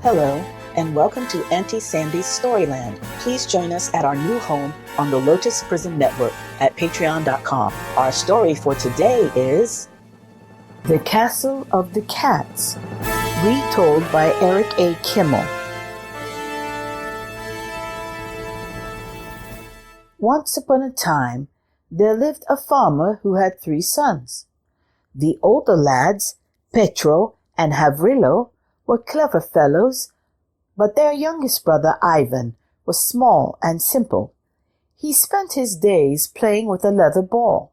Hello, and welcome to Auntie Sandy's Storyland. Please join us at our new home on the Lotus Prism Network at patreon.com. Our story for today is The Castle of the Cats, retold by Eric A. Kimmel. Once upon a time, there lived a farmer who had 3 sons. The older lads, Petro and Havrilo, were clever fellows, but their youngest brother Ivan was small and simple. He spent his days playing with a leather ball.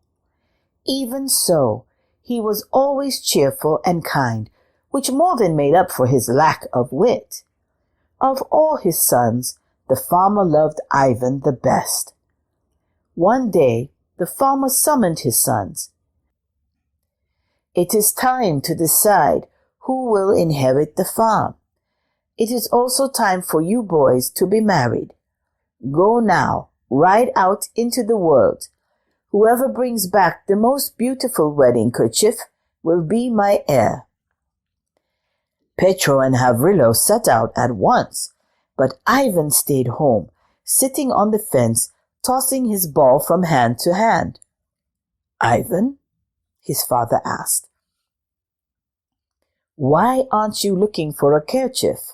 Even so, he was always cheerful and kind, which more than made up for his lack of wit. Of all his sons, the farmer loved Ivan the best. One day, the farmer summoned his sons. "It is time to decide who will inherit the farm. It is also time for you boys to be married. Go now, ride out into the world. Whoever brings back the most beautiful wedding kerchief will be my heir." Petro and Havrilo set out at once, but Ivan stayed home, sitting on the fence, tossing his ball from hand to hand. "Ivan," his father asked, "why aren't you looking for a kerchief?"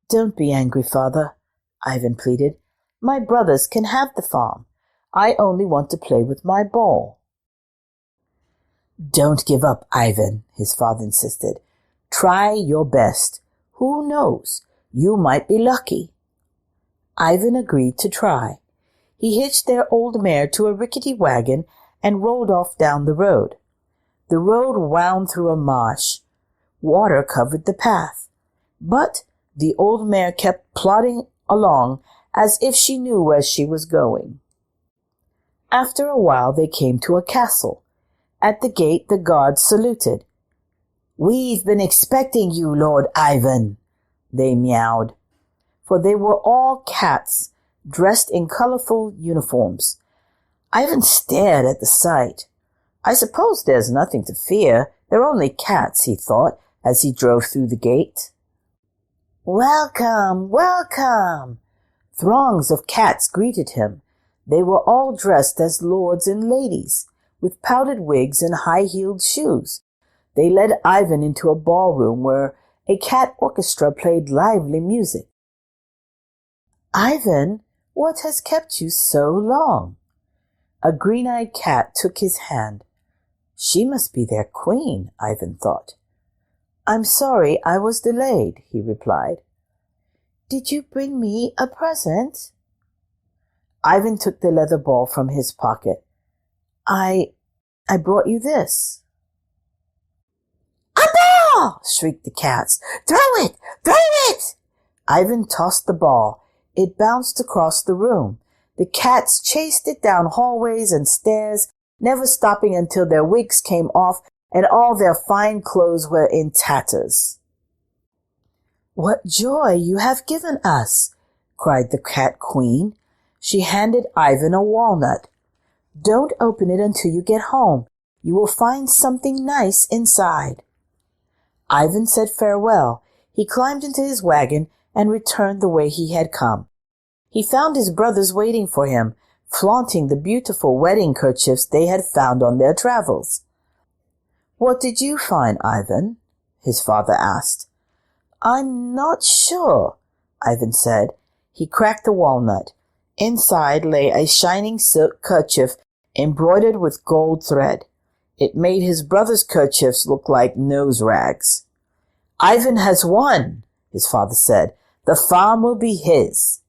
"Don't be angry, father," Ivan pleaded. "My brothers can have the farm. I only want to play with my ball." "Don't give up, Ivan," his father insisted. "Try your best. Who knows? You might be lucky." Ivan agreed to try. He hitched their old mare to a rickety wagon and rolled off down the road. The road wound through a marsh. Water covered the path, but the old mare kept plodding along as if she knew where she was going. After a while they came to a castle. At the gate the guards saluted. "We've been expecting you, Lord Ivan," they meowed, for they were all cats, dressed in colorful uniforms. Ivan stared at the sight. "I suppose there's nothing to fear. They're only cats," he thought as he drove through the gate. "Welcome, welcome!" Throngs of cats greeted him. They were all dressed as lords and ladies, with powdered wigs and high-heeled shoes. They led Ivan into a ballroom where a cat orchestra played lively music. "Ivan, what has kept you so long?" A green-eyed cat took his hand. She must be their queen, Ivan thought. "I'm sorry I was delayed," he replied. "Did you bring me a present?" Ivan took the leather ball from his pocket. I brought you this." "A ball!" shrieked the cats. "Throw it! Throw it!" Ivan tossed the ball. It bounced across the room. The cats chased it down hallways and stairs, never stopping until their wigs came off and all their fine clothes were in tatters. "What joy you have given us!" cried the cat queen. She handed Ivan a walnut. "Don't open it until you get home. You will find something nice inside." Ivan said farewell. He climbed into his wagon and returned the way he had come. He found his brothers waiting for him, flaunting the beautiful wedding kerchiefs they had found on their travels. "What did you find, Ivan?" his father asked. "I'm not sure," Ivan said. He cracked the walnut. Inside lay a shining silk kerchief embroidered with gold thread. It made his brother's kerchiefs look like nose rags. "Ivan has won," his father said. "The farm will be his."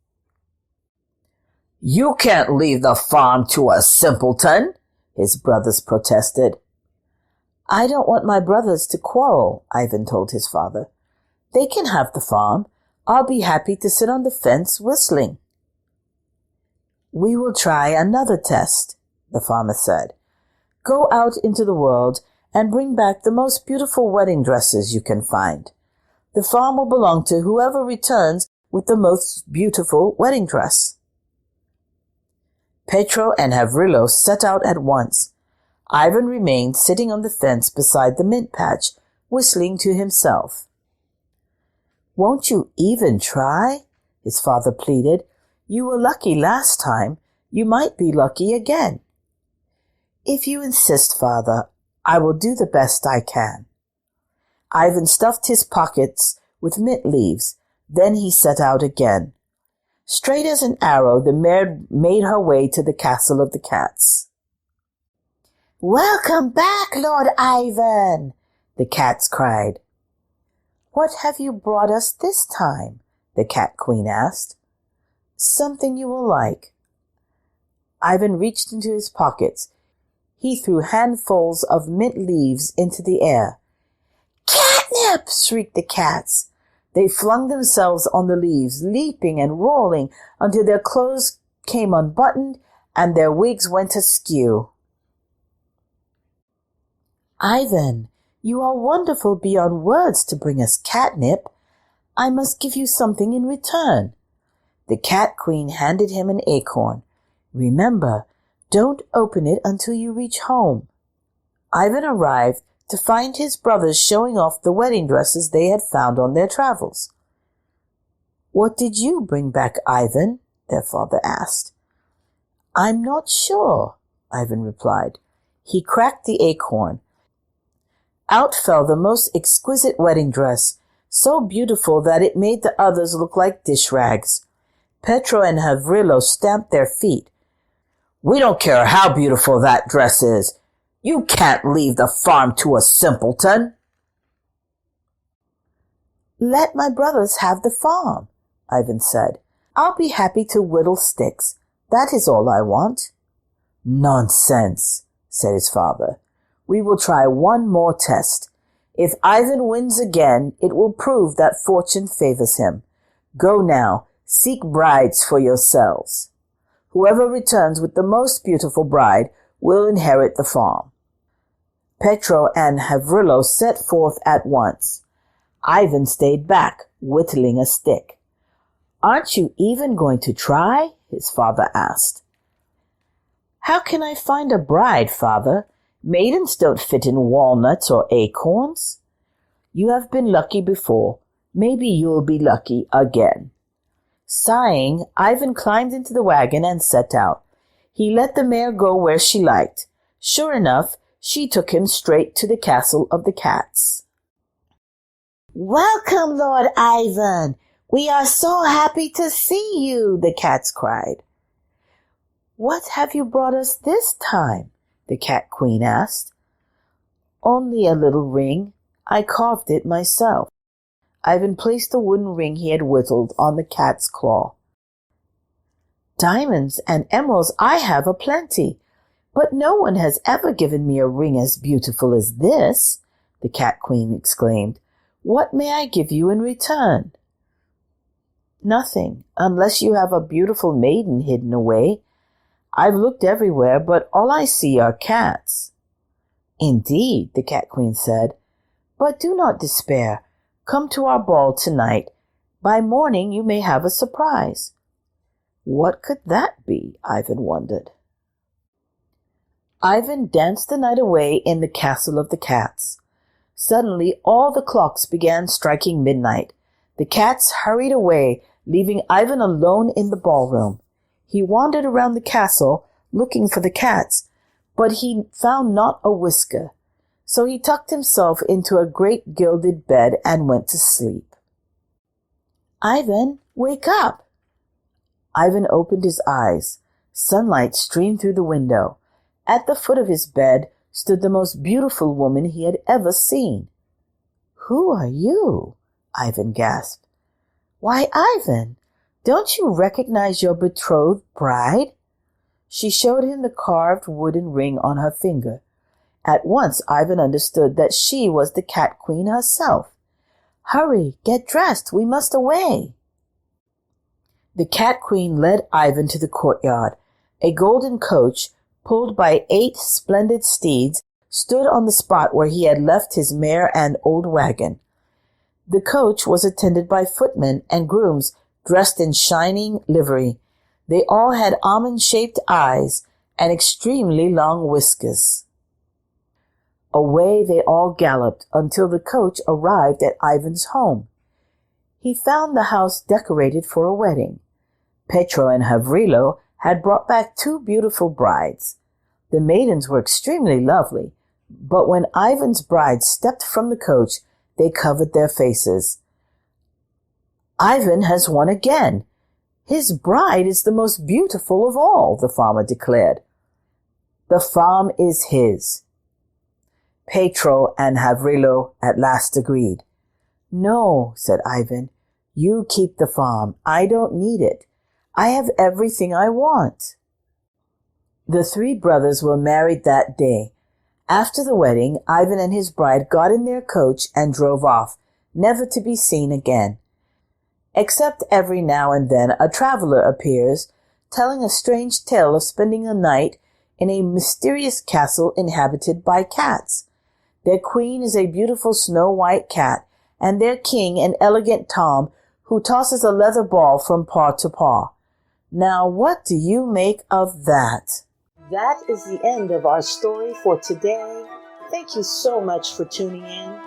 "You can't leave the farm to a simpleton," his brothers protested. "I don't want my brothers to quarrel," Ivan told his father. "They can have the farm. I'll be happy to sit on the fence whistling." "We will try another test," the farmer said. "Go out into the world and bring back the most beautiful wedding dresses you can find. The farm will belong to whoever returns with the most beautiful wedding dress." Petro and Havrilo set out at once. Ivan remained sitting on the fence beside the mint patch, whistling to himself. Won't you even try? His father pleaded. You were lucky last time. You might be lucky again. If you insist, father, I will do the best I can. Ivan stuffed his pockets with mint leaves. Then he set out again. Straight as an arrow, the mare made her way to the castle of the cats. Welcome back, Lord Ivan, the cats cried. What have you brought us this time? The Cat Queen asked. Something you will like. Ivan reached into his pockets. He threw handfuls of mint leaves into the air. Catnip! Shrieked the cats. They flung themselves on the leaves, leaping and rolling until their clothes came unbuttoned and their wigs went askew. Ivan, you are wonderful beyond words to bring us catnip. I must give you something in return. The Cat Queen handed him an acorn. Remember, don't open it until you reach home. Ivan arrived to find his brothers showing off the wedding dresses they had found on their travels. What did you bring back, Ivan? Their father asked. I'm not sure, Ivan replied. He cracked the acorn. Out fell the most exquisite wedding dress, so beautiful that it made the others look like dish rags. Petro and Havrilo stamped their feet. We don't care how beautiful that dress is. You can't leave the farm to a simpleton. Let my brothers have the farm, Ivan said. I'll be happy to whittle sticks. That is all I want. Nonsense, said his father. We will try one more test. If Ivan wins again, it will prove that fortune favors him. Go now, seek brides for yourselves. Whoever returns with the most beautiful bride will inherit the farm. Petro and Havrilo set forth at once. Ivan stayed back, whittling a stick. Aren't you even going to try? His father asked. How can I find a bride, father? Maidens don't fit in walnuts or acorns. You have been lucky before. Maybe you'll be lucky again. Sighing, Ivan climbed into the wagon and set out. He let the mare go where she liked. Sure enough, she took him straight to the castle of the cats. Welcome, Lord Ivan. We are so happy to see you, the cats cried. What have you brought us this time? The Cat Queen asked. Only a little ring. I carved it myself. Ivan placed the wooden ring he had whittled on the cat's claw. Diamonds and emeralds I have aplenty, but no one has ever given me a ring as beautiful as this, the Cat Queen exclaimed. What may I give you in return? Nothing, unless you have a beautiful maiden hidden away. I've looked everywhere, but all I see are cats. Indeed, the Cat Queen said, but do not despair. Come to our ball tonight. By morning you may have a surprise. What could that be? Ivan wondered. Ivan danced the night away in the castle of the cats. Suddenly all the clocks began striking midnight. The cats hurried away, leaving Ivan alone in the ballroom. He wandered around the castle, looking for the cats, but he found not a whisker. So he tucked himself into a great gilded bed and went to sleep. Ivan, wake up! Ivan opened his eyes. Sunlight streamed through the window. At the foot of his bed stood the most beautiful woman he had ever seen. Who are you? Ivan gasped. Why, Ivan, don't you recognize your betrothed bride? She showed him the carved wooden ring on her finger. At once Ivan understood that she was the Cat Queen herself. Hurry, get dressed, we must away. The Cat Queen led Ivan to the courtyard. A golden coach, pulled by 8 splendid steeds, stood on the spot where he had left his mare and old wagon. The coach was attended by footmen and grooms dressed in shining livery. They all had almond-shaped eyes and extremely long whiskers. Away they all galloped until the coach arrived at Ivan's home. he found the house decorated for a wedding. Petro and Havrilo had brought back 2 beautiful brides. The maidens were extremely lovely, but when Ivan's bride stepped from the coach, they covered their faces. "Ivan has won again. His bride is the most beautiful of all," the farmer declared. "The farm is his." Petro and Havrilo at last agreed. "No," said Ivan, "you keep the farm. I don't need it. I have everything I want." The 3 brothers were married that day. After the wedding, Ivan and his bride got in their coach and drove off, never to be seen again. Except every now and then a traveler appears, telling a strange tale of spending a night in a mysterious castle inhabited by cats. Their queen is a beautiful snow-white cat, and their king an elegant Tom who tosses a leather ball from paw to paw. Now, what do you make of that? That is the end of our story for today. Thank you so much for tuning in.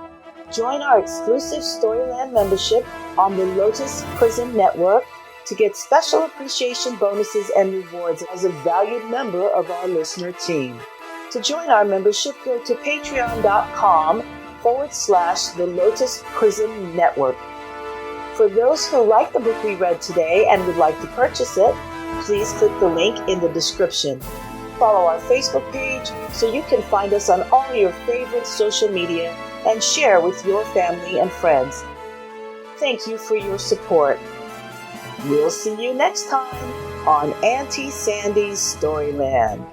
Join our exclusive Storyland membership on the Lotus Prism Network to get special appreciation bonuses and rewards as a valued member of our listener team. To join our membership, go to patreon.com/the Lotus Prism Network. For those who like the book we read today and would like to purchase it, please click the link in the description. Follow our Facebook page so you can find us on all your favorite social media and share with your family and friends. Thank you for your support. We'll see you next time on Auntie Sandy's Storyland.